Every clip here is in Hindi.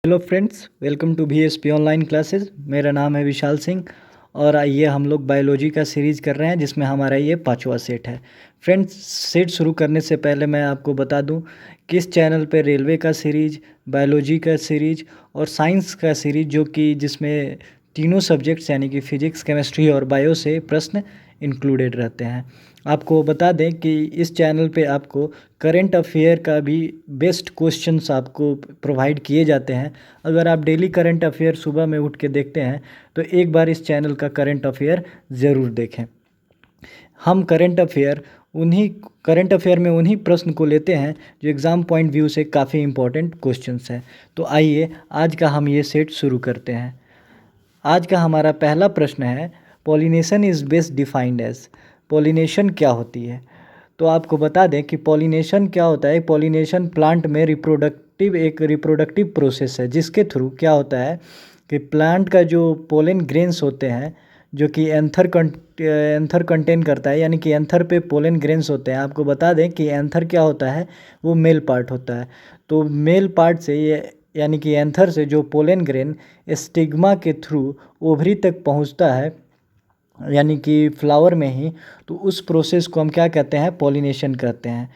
Hello friends, welcome to VSP online classes. मेरा नाम है विशाल सिंह और आइए हम लोग बायोलॉजी का सीरीज़ कर रहे हैं जिसमें हमारा ये 5वां सेट है। फ्रेंड्स, सेट शुरू करने से पहले मैं आपको बता दूं कि इस चैनल पे रेलवे का सीरीज, बायोलॉजी का सीरीज और साइंस का सीरीज जो कि जिसमें तीनों सब्जेक्ट्स यानी कि फिजिक्स, केमिस्ट्री और बायो से प्रश्न इंक्लूडेड रहते हैं। आपको बता दें कि इस चैनल पे आपको करंट अफेयर का भी बेस्ट क्वेश्चंस आपको प्रोवाइड किए जाते हैं। अगर आप डेली करंट अफेयर सुबह में उठ के देखते हैं तो एक बार इस चैनल का करंट अफेयर ज़रूर देखें। हम करंट अफेयर में उन्हीं प्रश्न को लेते हैं जो एग्ज़ाम पॉइंट व्यू से काफ़ी इंपॉर्टेंट क्वेश्चंस हैं। तो आइए आज का हम ये सेट शुरू करते हैं। आज का हमारा पहला प्रश्न है, pollination is best defined as. Pollination क्या होती है? तो आपको बता दें कि पॉलिनेशन क्या होता है। पॉलिनेशन प्लांट में एक रिप्रोडक्टिव प्रोसेस है जिसके थ्रू क्या होता है कि प्लांट का जो पोलन ग्रेन्स होते हैं जो कि एंथर कंटेन करता है, यानी कि एंथर पे पोलन ग्रेन्स होते हैं। आपको बता दें कि एंथर क्या होता है, वो मेल पार्ट होता है। तो मेल पार्ट से ये यानी कि एंथर से जो पोलन ग्रेन स्टिग्मा के थ्रू ओवरी तक पहुंचता है यानी कि फ्लावर में ही, तो उस प्रोसेस को हम क्या कहते हैं, पॉलिनेशन कहते हैं।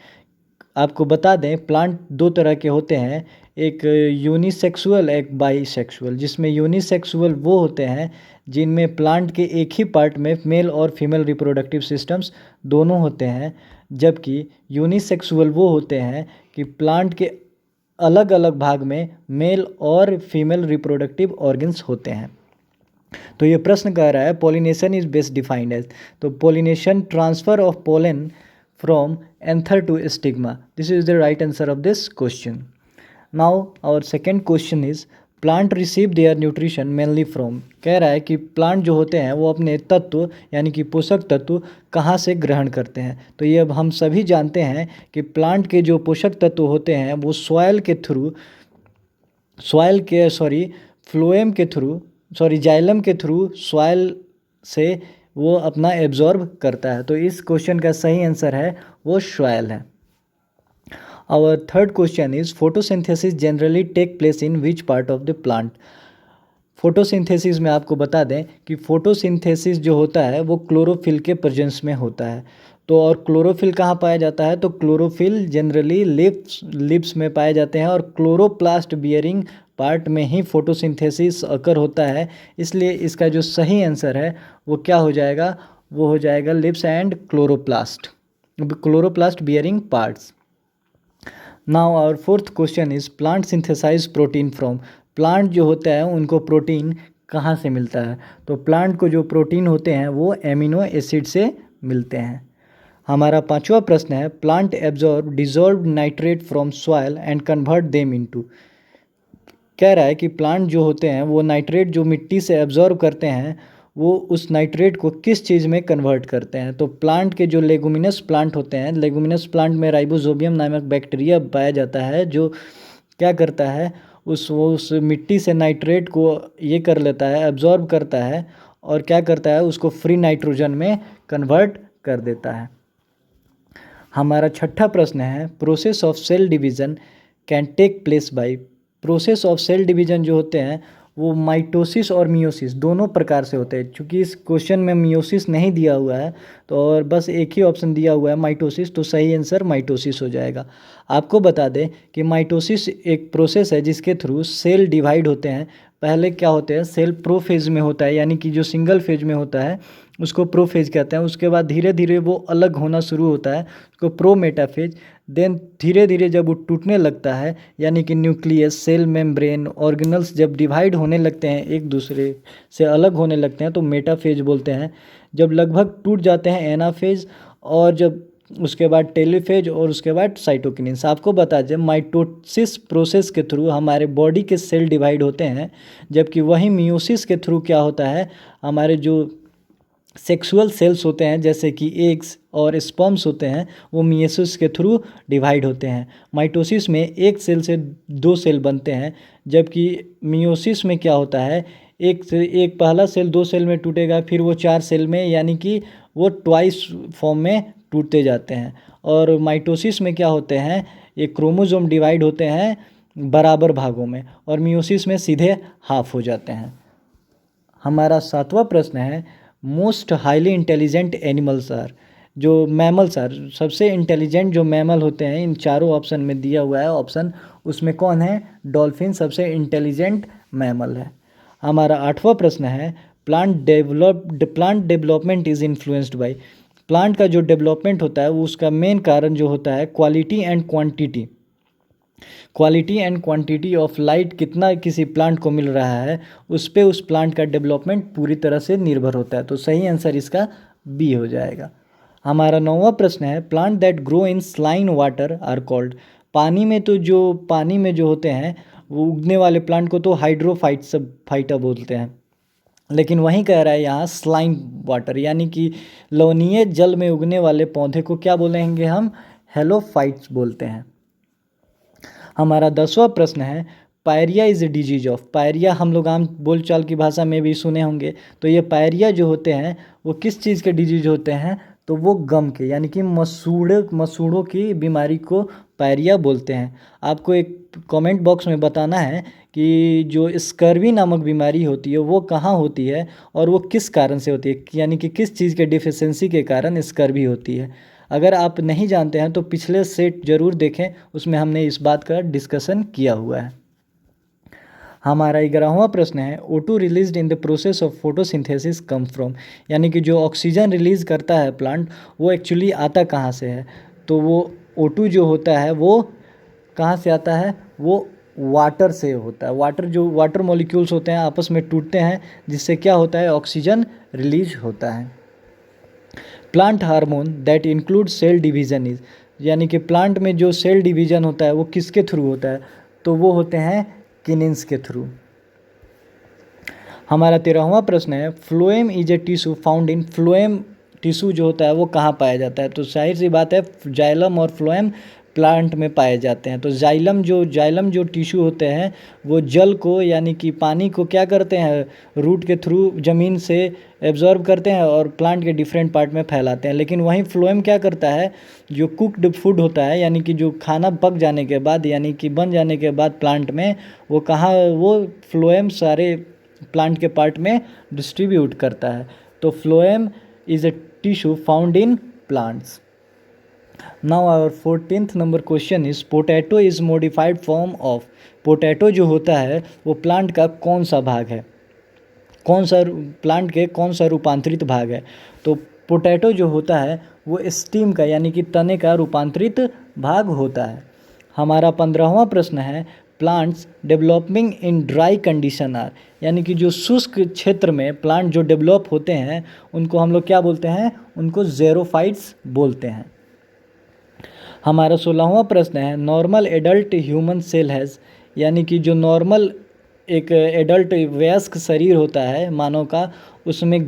आपको बता दें प्लांट दो तरह के होते हैं, एक यूनिसेक्सुअल एक बाईसेक्सुअल। जिसमें यूनिसेक्सुअल वो होते हैं जिनमें प्लांट के एक ही पार्ट में मेल और फीमेल रिप्रोडक्टिव सिस्टम्स दोनों होते हैं, जबकि यूनिसेक्सुअल वो होते हैं कि प्लांट के अलग अलग भाग में मेल और फीमेल रिप्रोडक्टिव ऑर्गन्स होते हैं। तो ये प्रश्न कह रहा है pollination is best defined as. तो pollination transfer of pollen from anther to stigma, this is the right answer of this question. Now our second question is plant receive their nutrition mainly from. कह रहा है कि प्लांट जो होते हैं वो अपने तत्व यानी कि पोषक तत्व कहाँ से ग्रहण करते हैं। तो ये अब हम सभी जानते हैं कि प्लांट के जो पोषक तत्व होते हैं वो जाइलम के थ्रू सॉइल से वो अपना एब्जॉर्ब करता है। तो इस क्वेश्चन का सही आंसर है वो सॉइल है। Our third question is photosynthesis generally take place in which part of the plant? Photosynthesis में आपको बता दें कि फोटोसिंथेसिस जो होता है वो क्लोरोफिल के प्रेजेंस में होता है। तो और क्लोरोफिल कहाँ पाया जाता है? तो क्लोरोफिल जनरली लिप्स में पाए जाते हैं और क्लोरोप्लास्ट बियरिंग पार्ट में ही फोटोसिंथेसिस अकर होता है। इसलिए इसका जो सही आंसर है वो क्या हो जाएगा? वो हो जाएगा leaves and chloroplast bearing parts. Now our fourth question is plant synthesize protein from. Plant जो होता है उनको प्रोटीन कहाँ से मिलता है? तो प्लांट को जो प्रोटीन होते हैं वो एमिनो एसिड से मिलते हैं। हमारा पांचवा प्रश्न है plant absorb dissolve nitrate from soil and convert them into. कह रहा है कि प्लांट जो होते हैं वो नाइट्रेट जो मिट्टी से एब्जॉर्ब करते हैं वो उस नाइट्रेट को किस चीज़ में कन्वर्ट करते हैं? तो प्लांट के जो लेगुमिनस प्लांट होते हैं, लेगुमिनस प्लांट में राइबोजोबियम नामक बैक्टीरिया पाया जाता है जो क्या करता है, उस मिट्टी से नाइट्रेट को ये कर लेता है, एब्जॉर्ब करता है और क्या करता है, उसको फ्री नाइट्रोजन में कन्वर्ट कर देता है। हमारा छठा प्रश्न है process of cell division can take place by. Process of cell division जो होते हैं वो माइटोसिस और मियोसिस दोनों प्रकार से होते हैं। चूँकि इस क्वेश्चन में मियोसिस नहीं दिया हुआ है तो और बस एक ही ऑप्शन दिया हुआ है माइटोसिस, तो सही आंसर माइटोसिस हो जाएगा। आपको बता दें कि माइटोसिस एक प्रोसेस है जिसके थ्रू सेल डिवाइड होते हैं। पहले क्या होते हैं, सेल प्रोफेज में होता है, यानी कि जो सिंगल फेज में होता है उसको प्रोफेज कहते हैं। उसके बाद धीरे धीरे वो अलग होना शुरू होता है, उसको प्रोमेटाफेज। देन धीरे धीरे जब वो टूटने लगता है यानी कि न्यूक्लियस, सेल मेम्ब्रेन, ऑर्गेनल्स जब डिवाइड होने लगते हैं, एक दूसरे से अलग होने लगते हैं तो मेटाफेज बोलते हैं। जब लगभग टूट जाते हैं एनाफेज, और जब उसके बाद टेलोफेज और उसके बाद साइटोकिनेसिस। आपको बता दें माइटोसिस प्रोसेस के थ्रू हमारे बॉडी के सेल डिवाइड होते हैं, जबकि वही मियोसिस के थ्रू क्या होता है, हमारे जो सेक्सुअल सेल्स होते हैं जैसे कि एग्स और स्पर्म्स होते हैं वो मियोसिस के थ्रू डिवाइड होते हैं। माइटोसिस में एक सेल से दो सेल बनते हैं, जबकि मियोसिस में क्या होता है, एक पहला सेल दो सेल में टूटेगा, फिर वो चार सेल में, यानी कि वो ट्वाइस फॉर्म में टूटते जाते हैं। और माइटोसिस में क्या होते हैं, ये क्रोमोसोम डिवाइड होते हैं बराबर भागों में, और मियोसिस में सीधे हाफ हो जाते हैं। हमारा 7वां प्रश्न है, most highly intelligent animals are, जो मैमल्स आर, सबसे इंटेलिजेंट जो मैमल होते हैं इन चारों ऑप्शन में दिया हुआ है ऑप्शन, उसमें कौन है? डॉल्फिन सबसे इंटेलिजेंट मैमल है। हमारा 8वां प्रश्न है, plant development is influenced by, plant का जो डेवलपमेंट होता है वो उसका मेन कारण जो होता है quality and quantity, quality and quantity of light कितना किसी प्लांट को मिल रहा है, उस पे उस प्लांट का डेवलपमेंट पूरी तरह से निर्भर होता है। तो सही आंसर इसका बी हो जाएगा। हमारा 9वां प्रश्न है, plant that grow in saline water are called, पानी में तो जो पानी में जो होते हैं वो उगने वाले प्लांट को तो फाइटा बोलते हैं, लेकिन वहीं कह रहा है यहाँ स्लाइन वाटर, यानी कि लवणीय जल में उगने वाले पौधे को क्या बोलेंगे हम? हेलोफाइट्स बोलते हैं। हमारा 10वां प्रश्न है, pyorrhoea is a disease of, pyorrhoea हम लोग आम बोलचाल की भाषा में भी सुने होंगे, तो ये पायरिया जो होते हैं वो किस चीज़ के डिजीज होते हैं? तो वो गम के, यानी कि मसूड़ों की बीमारी को पायरिया बोलते हैं। आपको एक कमेंट बॉक्स में बताना है कि जो स्कर्वी नामक बीमारी होती है वो कहाँ होती है और वो किस कारण से होती है, यानी कि किस चीज़ के डिफिशियंसी के कारण स्कर्वी होती है। अगर आप नहीं जानते हैं तो पिछले सेट ज़रूर देखें, उसमें हमने इस बात का डिस्कशन किया हुआ है। हमारा 11वां प्रश्न है, O2 released in the process of photosynthesis come from, यानी कि जो ऑक्सीजन रिलीज़ करता है प्लांट वो एक्चुअली आता कहाँ से है? तो वो O2 जो होता है वो कहाँ से आता है? वो वाटर से होता है। वाटर मॉलिक्यूल्स होते हैं आपस में टूटते हैं, जिससे क्या होता है? ऑक्सीजन रिलीज होता है। Plant hormone that include cell division is, यानी कि प्लांट में जो सेल डिवीज़न होता है वो किसके थ्रू होता है? तो वो होते हैं किनिन्स के थ्रू। हमारा 13वां प्रश्न है, phloem is a tissue found in, phloem tissue जो होता है वो कहाँ पाया जाता है? तो जाहिर सी बात है जाइलम और फ्लोएम प्लांट में पाए जाते हैं। तो जाइलम जो टिश्यू होते हैं वो जल को, यानी कि पानी को क्या करते हैं? रूट के थ्रू ज़मीन से एब्जॉर्ब करते हैं और प्लांट के डिफरेंट पार्ट में फैलाते हैं। लेकिन वहीं फ्लोएम क्या करता है? जो कुक्ड फूड होता है, यानी कि जो खाना पक जाने के बाद, यानी कि बन जाने के बाद प्लांट में, वो कहाँ, वो फ्लोएम सारे प्लांट के पार्ट में डिस्ट्रीब्यूट करता है। तो phloem is a tissue found in plants. Now our 14th number question is, potato is modified form of, potato जो होता है वो प्लांट का कौन सा भाग है? प्लांट के कौन सा रूपांतरित भाग है? तो पोटैटो जो होता है वो स्टीम का, यानी कि तने का रूपांतरित भाग होता है। हमारा 15वां प्रश्न है, plants developing in dry condition are, यानी कि जो शुष्क क्षेत्र में प्लांट जो डेवलप होते हैं उनको हम लोग क्या बोलते हैं? उनको ज़ेरोफाइट्स बोलते हैं। हमारा 16वां प्रश्न है, normal adult human cell has, यानी कि जो नॉर्मल एक एडल्ट वयस्क शरीर होता है मानव का, उसमें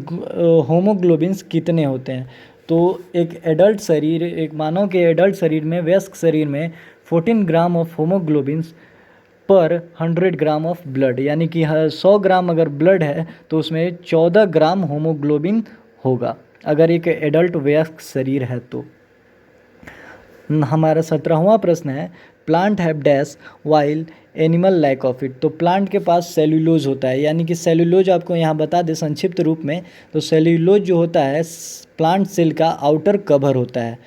होमोग्लोबिन्स कितने होते हैं? तो एक मानव के एडल्ट शरीर में, वयस्क शरीर में 14 ग्राम ऑफ होमोग्लोबिन्स पर 100 ग्राम ऑफ ब्लड, यानी कि 100 ग्राम अगर ब्लड है तो उसमें 14 ग्राम होमोग्लोबिन होगा, अगर एक एडल्ट वयस्क शरीर है तो। हमारा 17वां प्रश्न है, plant have dash while animal lack of it, तो प्लांट के पास सेल्यूलोज होता है, यानी कि सेल्यूलोज आपको यहाँ बता दें संक्षिप्त रूप में, तो सेल्यूलोज जो होता है प्लांट सेल का आउटर कवर होता है,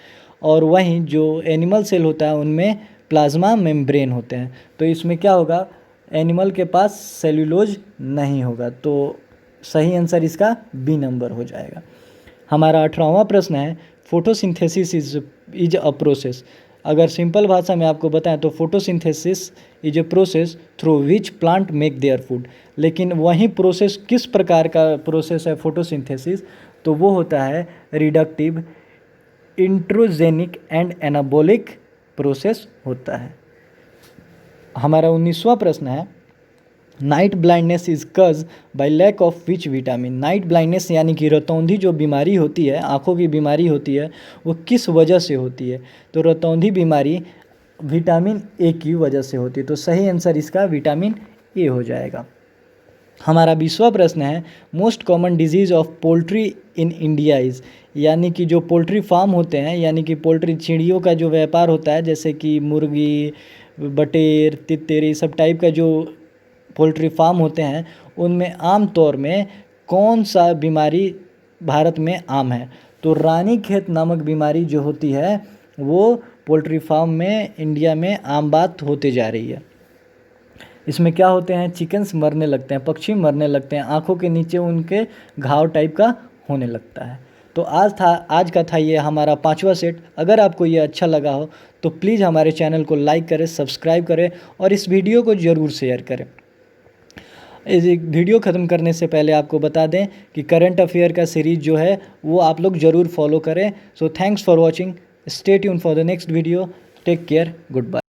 और वहीं जो एनिमल सेल होता है उनमें प्लाज्मा मेम्ब्रेन होते हैं। तो इसमें क्या होगा? एनिमल के पास सेल्यूलोज नहीं होगा, तो सही आंसर इसका बी नंबर हो जाएगा। हमारा 18वां प्रश्न है, फोटोसिंथेसिस इज अ प्रोसेस, अगर सिंपल भाषा में आपको बताएं तो photosynthesis is a process through which plant make their food, लेकिन वही प्रोसेस किस प्रकार का प्रोसेस है फोटोसिंथेसिस? तो वो होता है reductive, endergonic and anabolic process होता है। हमारा 19वां प्रश्न है, night blindness is cause by lack of which vitamin, night blindness यानी कि रतौंधी जो बीमारी होती है, आँखों की बीमारी होती है, वो किस वजह से होती है? तो रतौंधी बीमारी विटामिन ए की वजह से होती है, तो सही आंसर इसका विटामिन ए हो जाएगा। हमारा 20वां प्रश्न है, most common disease of poultry in India is, यानी कि जो पोल्ट्री फार्म होते हैं, यानी कि पोल्ट्री चिड़ियों का जो व्यापार होता है, जैसे कि मुर्गी, बटेर, तितरी, सब टाइप का जो पोल्ट्री फार्म होते हैं, उनमें आम तौर में कौन सा बीमारी भारत में आम है? तो रानीखेत नामक बीमारी जो होती है वो पोल्ट्री फार्म में इंडिया में आम बात होते जा रही है। इसमें क्या होते हैं, चिकन्स मरने लगते हैं, पक्षी मरने लगते हैं, आँखों के नीचे उनके घाव टाइप का होने लगता है। तो आज का था ये हमारा 5वां सेट। अगर आपको ये अच्छा लगा हो तो प्लीज़ हमारे चैनल को लाइक करें, सब्सक्राइब करें और इस वीडियो को ज़रूर शेयर करें। इस वीडियो ख़त्म करने से पहले आपको बता दें कि करंट अफेयर का सीरीज़ जो है वो आप लोग ज़रूर फॉलो करें। So thanks for watching, stay tune for the next video, take care, good bye.